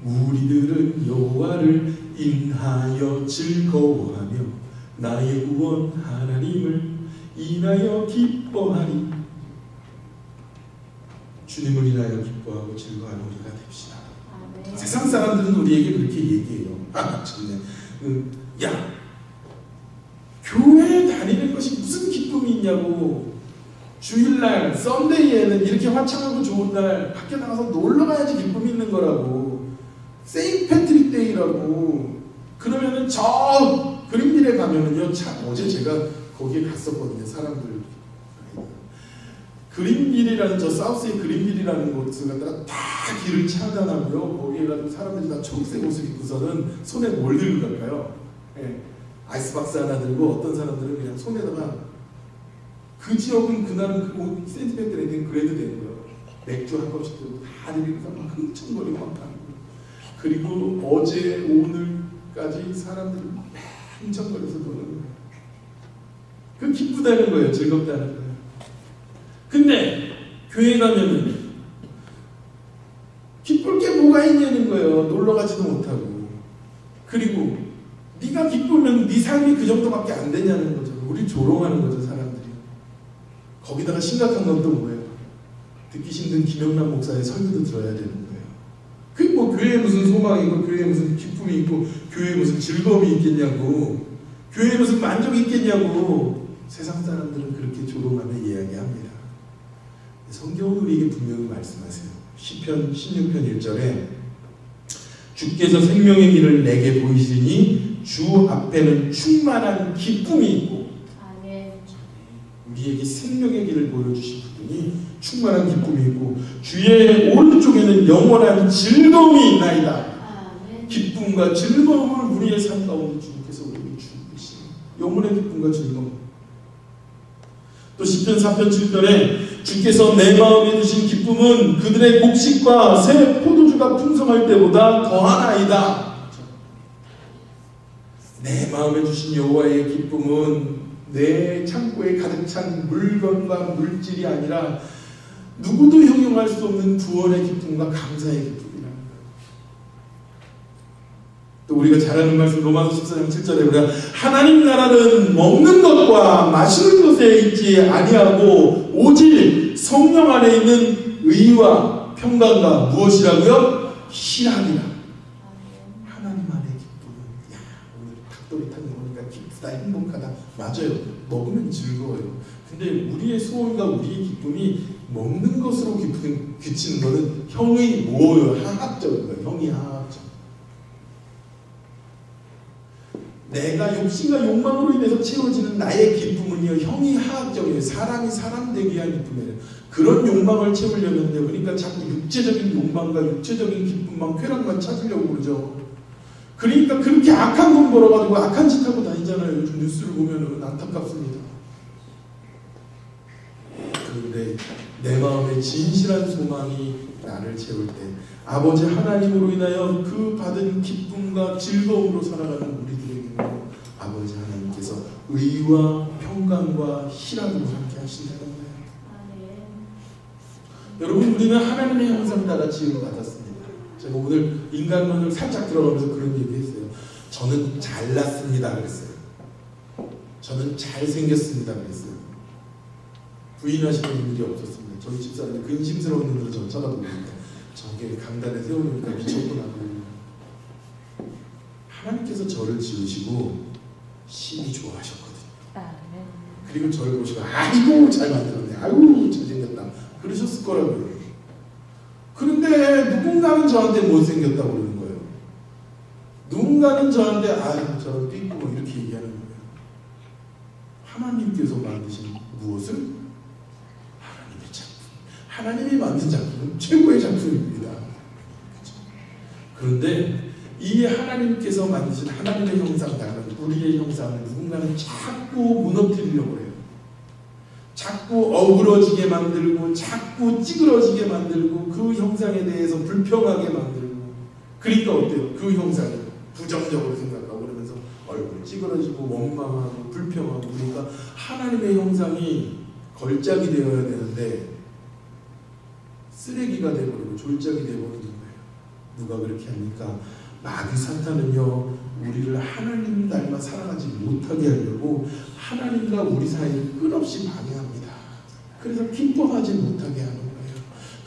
우리들은 여호와를 인하여 즐거워하며 나의 구원 하나님을 인하여 기뻐하리. 주님을 인하여 기뻐하고 즐거워하는 우리가 됩시다. 세상 사람들은 우리에게 그렇게 얘기해요. 참네. 야, 교회에 다니는 것이 무슨 기쁨이 있냐고. 주일날, 썬데이에는 이렇게 화창하고 좋은 날 밖에 나가서 놀러 가야지 기쁨이 있는 거라고. 세인트 패트릭 데이라고. 그러면은 저 그린빌에 가면은요, 어제 제가 거기에 갔었거든요. 사람들. 그린빌이라는, 저 사우스의 그린빌이라는 곳을 갖다가 다 길을 차단하고요. 거기에 가지고 사람들이 다 초록색 옷을 입고서는 손에 뭘 들고 갈까요? 네. 아이스박스 하나 들고, 어떤 사람들은 그냥 손에다가 그 지역은 그날은 그 센티메트레이는 그래도 되는 거예요. 맥주 한 컵씩 들고 다 내리면서 막 흥청거리고 막 하는 거예요. 그리고 어제 오늘까지 사람들이 막 흥청거려서 노는 거예요. 그 기쁘다는 거예요. 즐겁다는 거예요. 근데 교회 가면은 기쁠 게 뭐가 있냐는 거예요. 놀러 가지도 못하고. 그리고 네가 기쁘면 네 삶이 그 정도밖에 안 되냐는 거죠. 우리 조롱하는 거죠, 사람들이. 거기다가 심각한 건 또 뭐예요? 듣기 힘든 김영남 목사의 설교도 들어야 되는 거예요. 그게 뭐 교회에 무슨 소망이 있고 교회에 무슨 기쁨이 있고 교회에 무슨 즐거움이 있겠냐고, 교회에 무슨 만족이 있겠냐고. 세상 사람들은 그렇게 조롱하며 이야기합니다. 성경은 우리에게 분명히 말씀하세요. 시편 16편 1절에 주께서 생명의 길을 내게 보이시니 주 앞에는 충만한 기쁨이 있고. 아멘. 우리에게 생명의 길을 보여주신 분이 충만한 기쁨이 있고 주의 오른쪽에는 영원한 즐거움이 있나이다. 아멘. 기쁨과 즐거움을 우리의 삶 가운데 주님께서 우리에게 주고 계시는 영원의 기쁨과 즐거움. 또 시편 4편 7절에 주께서 내 마음에 두신 기쁨은 그들의 곡식과 새 포도주가 풍성할 때보다 더하나이다. 내 마음에 주신 여호와의 기쁨은 내 창고에 가득 찬 물건과 물질이 아니라 누구도 형용할 수 없는 구원의 기쁨과 감사의 기쁨이라는 거예요. 또 우리가 잘 아는 말씀 로마서 14장 7절에 보면 하나님 나라는 먹는 것과 마시는 것에 있지 아니하고 오직 성령 안에 있는 의와 평강과 무엇이라고요? 희락이라. 하나님 안의 기쁨은 야 오늘 닭도리탕 먹으니까 기쁘다 행복하다. 맞아요. 먹으면 즐거워요. 근데 우리의 소원과 우리의 기쁨이 먹는 것으로 그치는 것은 형이 뭐예요? 하합적인 거예요. 형이 하합적. 내가 욕심과 욕망으로 인해서 채워지는 나의 기쁨은요, 형이 하합적이에요. 사람이 사람 되기 위한 기쁨이에요. 그런 욕망을 채우려면요, 그러니까 자꾸 육체적인 욕망과 육체적인 기쁨만, 쾌락만 찾으려고 그러죠. 그러니까 그렇게 악한 돈 벌어가지고 악한 짓 하고 다니잖아요. 요즘 뉴스를 보면은 안타깝습니다. 그런데 내 마음에 진실한 소망이 나를 채울 때 아버지 하나님으로 인하여 그 받은 기쁨과 즐거움으로 살아가는 우리들에게는 아버지 하나님께서 의와 평강과 희락으로 함께 하신다는 거예요. 여러분, 우리는 하나님의 형상 따라 지음받았습니다. 제가 오늘 인간론을 살짝 들어가면서 그런 얘기 했어요. 저는 잘났습니다 그랬어요. 저는 잘생겼습니다 그랬어요. 부인하시는 분들이 없었습니다. 저희 집사람이 근심스러운 눈으로 저를 쳐다보고 있는데 저게 강단에 세워놓으니까 미쳤구나. 하나님께서 저를 지으시고 심히 좋아하셨거든요. 그리고 저를 보시고 아이고 잘 만들었네, 아이고 잘생겼다 그러셨을 거라고요. 그런데 누군가는 저한테 못생겼다고 그러는 거예요. 누군가는 저한테 아유 저런 삐꾸 뭐 이렇게 얘기하는 거예요. 하나님께서 만드신 무엇을? 하나님의 작품. 하나님이 만든 작품은 최고의 작품입니다. 그런데 이 하나님께서 만드신 하나님의 형상과는 우리의 형상을 누군가는 자꾸 무너뜨리려고 해요. 자꾸 어그러지게 만들고 자꾸 찌그러지게 만들고 그 형상에 대해서 불평하게 만들고. 그러니까 어때요? 그 형상을 부정적으로 생각하고 그러면서 얼굴 찌그러지고 원망하고 불평하고. 그러니까 하나님의 형상이 걸작이 되어야 되는데 쓰레기가 되어버리고 졸작이 되어버리는 거예요. 누가 그렇게 합니까? 마귀 사탄은요, 우리를 하나님 닮아 살아가지 못하게 하려고 하나님과 우리 사이를 끝없이 방해합니다. 그래서 기뻐하지 못하게 하는 거예요.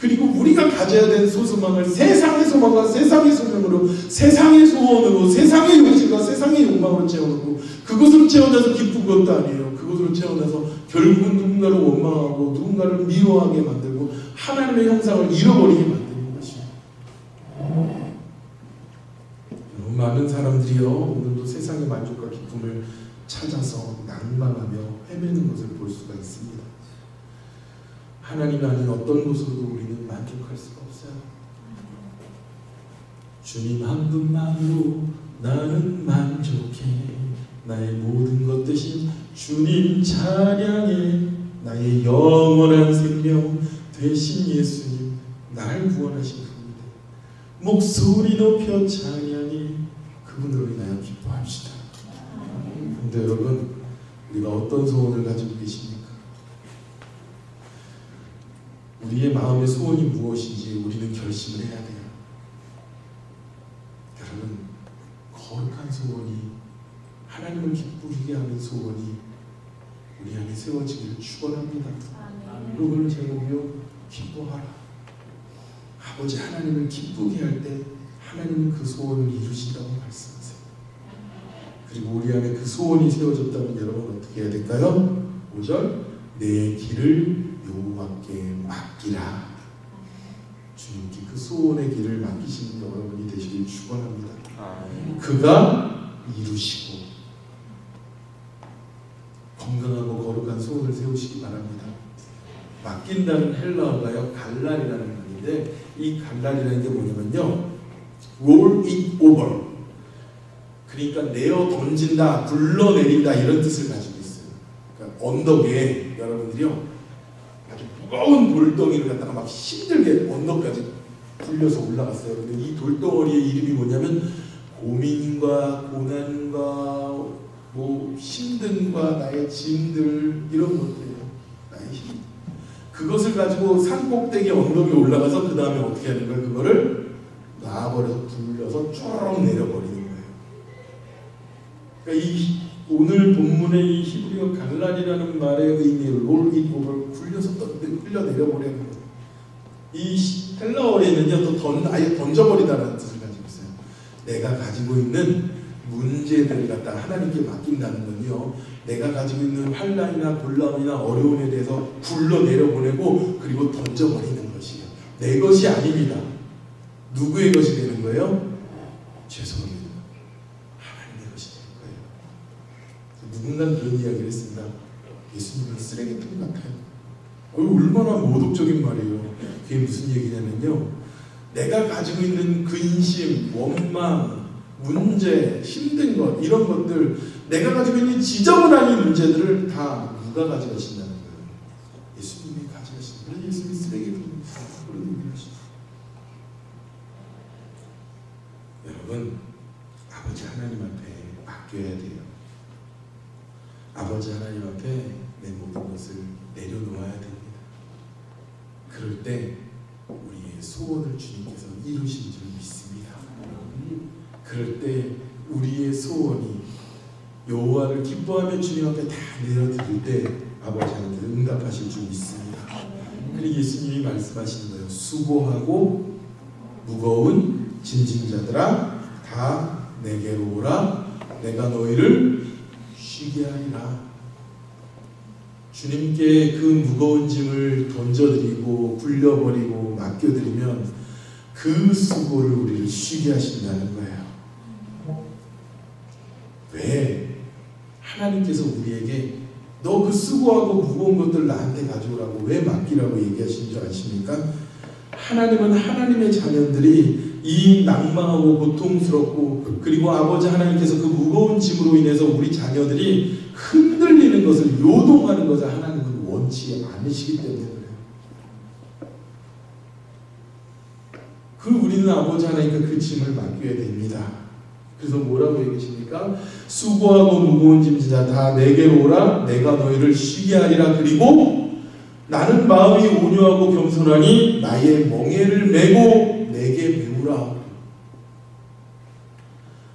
그리고 우리가 가져야 되는 소소망을 세상의 소망과 세상의 소명으로, 세상의 소원으로, 세상의 욕심과 세상의 욕망으로 채워놓고 그것으로 채워져서 기쁜 것도 아니에요. 그것으로 채워져서 결국은 누군가를 원망하고 누군가를 미워하게 만들고 하나님의 형상을 잃어버리게 만드는 것이에요. 많은 사람들이요, 오늘도 세상의 만족과 기쁨을 찾아서 낭망하며 헤매는 것을 볼 수가 있습니다. 하나님 아닌 어떤 것으로도 우리는 만족할 수가 없어요. 주님 한 분만으로 나는 만족해. 나의 모든 것 대신 주님 찬양해. 나의 영원한 생명 되신 예수님, 날 구원하신 분입니다. 목소리 높여 찬양이 그분으로 인하여 기뻐합시다. 근데 여러분, 우리가 어떤 소원을 가지고 계십니까? 우리의 마음의 소원이 무엇인지 우리는 결심을 해야 돼요. 여러분, 거룩한 소원이, 하나님을 기쁘게 하는 소원이 우리 안에 세워지기를 축원합니다. 그걸 제목이요, 기뻐하라. 아버지 하나님을 기쁘게 할 때 하나님은 그 소원을 이루신다고 말씀하세요. 그리고 우리 안에 그 소원이 세워졌다면 여러분 어떻게 해야 될까요? 5절, 내 길을 여호와께 맡기라. 주님께 그 소원의 길을 맡기시는 여러분이 되시길 축원합니다. 그가 이루시고 건강하고 거룩한 소원을 세우시기 바랍니다. 맡긴다는 헬라어가요, 갈랄이라는 말인데, 이 갈랄이라는 게 뭐냐면요, roll it over, 그러니까 내어 던진다, 굴러내린다, 이런 뜻을 가지고 있어요. 그러니까 언덕에 여러분들이요, 아주 무거운 돌덩이를 갖다가 막 힘들게 언덕까지 굴려서 올라갔어요. 근데 이 돌덩어리의 이름이 뭐냐면 고민과 고난과 뭐 힘듦과 나의 짐들, 이런 것들이에요. 나의 힘. 그것을 가지고 산 꼭대기 언덕에 올라가서 그 다음에 어떻게 하는 거예요? 그거를 놔버려서 굴려서 쭉 내려버리는 거예요. 그러니까 이 오늘 본문의 이 히브리어 갈랄이라는 말의 의미를 roll it over, 굴려서 끌려 내려버리는 거예요. 이 헬라어에는요, 또 아예 던져버리다는 뜻을 가지고 있어요. 내가 가지고 있는 문제들을 갖다 하나님께 맡긴다는 건요, 내가 가지고 있는 환난이나 곤란이나 어려움에 대해서 굴러내려 보내고 그리고 던져버리는 것이에요. 내 것이 아닙니다. 누구의 것이 되는 거예요? 죄송합니다, 하나님의 것이 되는 거예요. 누군가 그런 이야기를 했습니다. 예수님은 쓰레기통 같아요. 얼마나 모독적인 말이에요. 그게 무슨 얘기냐면요, 내가 가지고 있는 근심, 원망, 문제, 힘든 것, 이런 것들, 내가 가지고 있는 지저분한 이 문제들을 다 누가 가져가신다는 거예요? 예수님이 가져가신다. 그래서 예수님이 쓰레기통 그런 얘기를 하시죠. 여러분, 아버지 하나님 앞에 맡겨야 돼요. 아버지 하나님 앞에 내 모든 것을 내려놓아야 됩니다. 그럴 때 우리의 소원을 주님께서 이루신 줄 믿습니다. 그럴 때 우리의 소원이 여호와를 기뻐하며 주님 앞에 다 내려드릴 때 아버지 하나님께서 응답하실 줄 믿습니다. 그리고 예수님이 말씀하시는 거예요. 수고하고 무거운 짐진 자들아 다 내게로 오라. 내가 너희를 쉬게 하리라. 주님께 그 무거운 짐을 던져드리고 굴려버리고 맡겨드리면 그 수고를 우리를 쉬게 하신다는 거예요. 왜? 하나님께서 우리에게 너 그 수고하고 무거운 것들 나한테 가져오라고 왜 맡기라고 얘기하신 줄 아십니까? 하나님은 하나님의 자녀들이 이 낭망하고 고통스럽고 그리고 아버지 하나님께서 그 무거운 짐으로 인해서 우리 자녀들이 흔들리는 것을, 요동하는 것을 하나님은 원치 않으시기 때문에 그래요. 우리는 아버지 하나님께 그 짐을 맡겨야 됩니다. 그래서 뭐라고 얘기하십니까? 수고하고 무거운 짐지자 다 내게로 오라. 내가 너희를 쉬게 하리라. 그리고 나는 마음이 온유하고 겸손하니 나의 멍에를 메고 내게 배우라.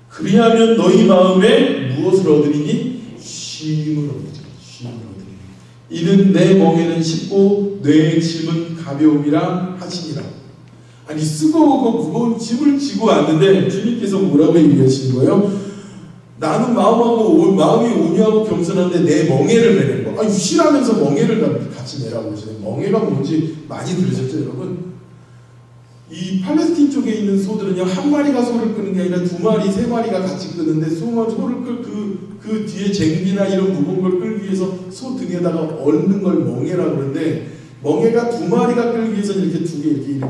그리하면 너희 마음에 무엇을 얻으리니? 쉼을 얻으리니. 쉼을 얻으리니. 이는 내 멍에는 쉽고 내 짐은 가벼움이라 하시니라. 아니, 쓰고 무거운 짐을 지고 왔는데 주님께서 뭐라고 얘기하시는 거예요? 나는 마음이 온유하고 겸손한데 내 멍에를 매는 거. 아니, 쉬라면서 멍에를 같이 매라고 하시네요. 멍에가 뭔지 많이 들으셨죠, 여러분? 이 팔레스틴 쪽에 있는 소들은요, 한 마리가 소를 끄는 게 아니라 두 마리, 세 마리가 같이 끄는데 소를 끌 그 뒤에 쟁기나 이런 무거운 걸 끌기 위해서 소 등에다가 얹는 걸 멍에라고 그러는데, 멍에가 두 마리가 끌기 위해서 이렇게 두 개, 이렇게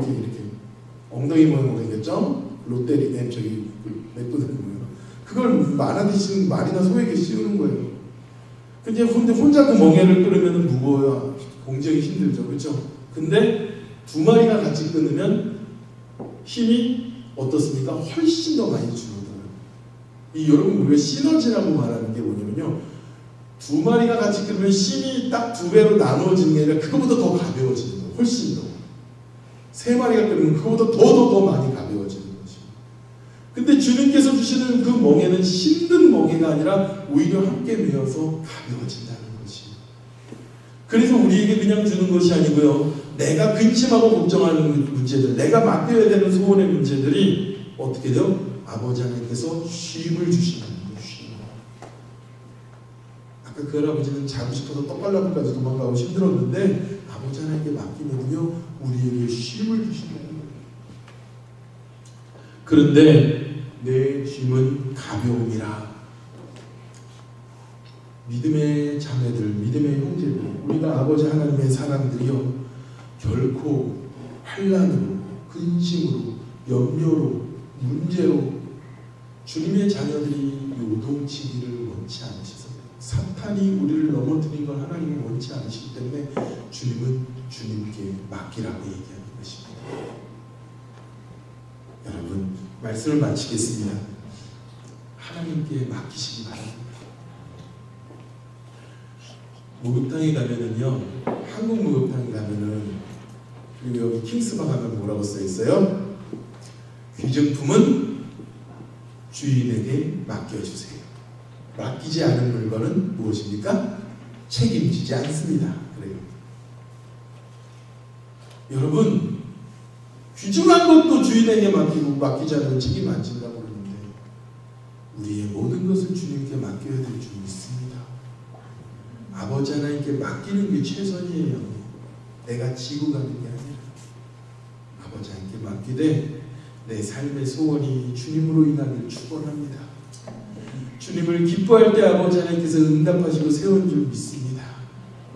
엉덩이 모양으로 생겼죠? 롯데리 저기 맥도날드 모양. 그걸 말이나 소에게 씌우는 거예요. 근데 혼자 그 멍에를 끓으면 무거워요. 공정이 힘들죠. 그렇죠? 근데 두 마리가 같이 끊으면 힘이 어떻습니까? 훨씬 더 많이 줄어들어요. 여러분 우리가 시너지라고 말하는 게 뭐냐면요. 두 마리가 같이 끊으면 힘이 딱 두 배로 나눠지는 게 아니라 그거보다 더 가벼워지는 거예요. 훨씬 더. 세 마리가 끊으면 그거보다 더 많이 가벼워지는 거죠. 근데 주님께서 주시는 그 멍에는 힘든 멍에가 아니라 오히려 함께 메어서 가벼워진다는 것이에요. 그래서 우리에게 그냥 주는 것이 아니고요. 내가 근심하고 걱정하는 문제들, 내가 맡겨야 되는 소원의 문제들이 어떻게 돼요? 아버지 하나님께서 쉼을 주신다는 거예요. 아까 그 할아버지는 자고 싶어서 떡갈나무까지 도망가고 힘들었는데 아버지 하나님께 맡기면요 우리에게 쉼을 주신다는 거예요. 그런데 내 짐은 가벼움이라. 믿음의 자매들, 믿음의 형제들, 우리가 아버지 하나님의 사람들이요 결코 환난으로, 근심으로, 염려로, 문제로 주님의 자녀들이 요동치기를 원치 않으셔서 사탄이 우리를 넘어뜨린 걸 하나님은 원치 않으시기 때문에 주님은 주님께 맡기라고 얘기하는 것입니다. 여러분 말씀을 마치겠습니다. 하나님께 맡기시기 바랍니다. 목욕탕에 가면은요, 한국 목욕탕에 가면은, 그리고 여기 킹스바 가면 뭐라고 써 있어요? 귀중품은 주인에게 맡겨주세요. 맡기지 않은 물건은 무엇입니까? 책임지지 않습니다. 그래요. 여러분, 귀중한 것도 주인에게 맡기지 않으면 책임 안 진다고 그러는데 우리의 모든 것을 주님께 맡겨야 될 줄 믿습니다. 아버지 하나님께 맡기는 게 최선이에요. 내가 지고 가는 게 아니라 아버지 하나님께 맡기되 내 삶의 소원이 주님으로 인하길 축원합니다. 주님을 기뻐할 때 아버지 하나님께서 응답하시고 세운 줄 믿습니다.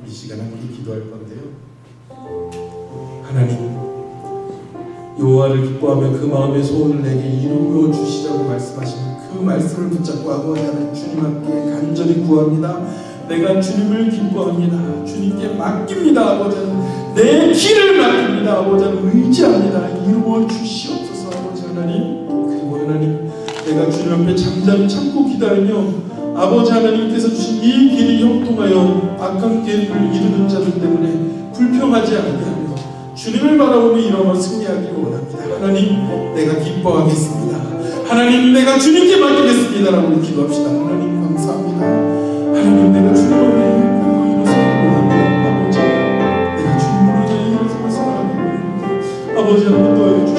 우리 시간 함께 기도할 건데요. 하나님, 여호와를 기뻐하며 그 마음의 소원을 내게 이루어 주시라고 말씀하시는 그 말씀을 붙잡고 아버지 하나님 주님 앞에 간절히 구합니다. 내가 주님을 기뻐합니다. 주님께 맡깁니다. 아버지 하나님, 내 길을 맡깁니다. 아버지 하나님, 의지합니다. 이루어 주시옵소서. 아버지 하나님, 그리고 하나님, 내가 주님 앞에 잠잠히 참고 기다리며 아버지 하나님께서 주신 이 길이 형통하여 악한 길을 이루는 자들 때문에 불평하지 않게 하며 주님을 바라보며 일어나 승리하기를 원합니다. 하나님, 내가 기뻐하겠습니다. 하나님, 내가 주님께 맡기겠습니다. 라고 기도합시다. 하나님, 감사합니다. 하나님, 내가 주님 앞에 그리고 일어서기를 원합니다. 아버지, 내가 주님으로 인해 일어서서 살아가기를 원합니다. 아버지 하나님, 너의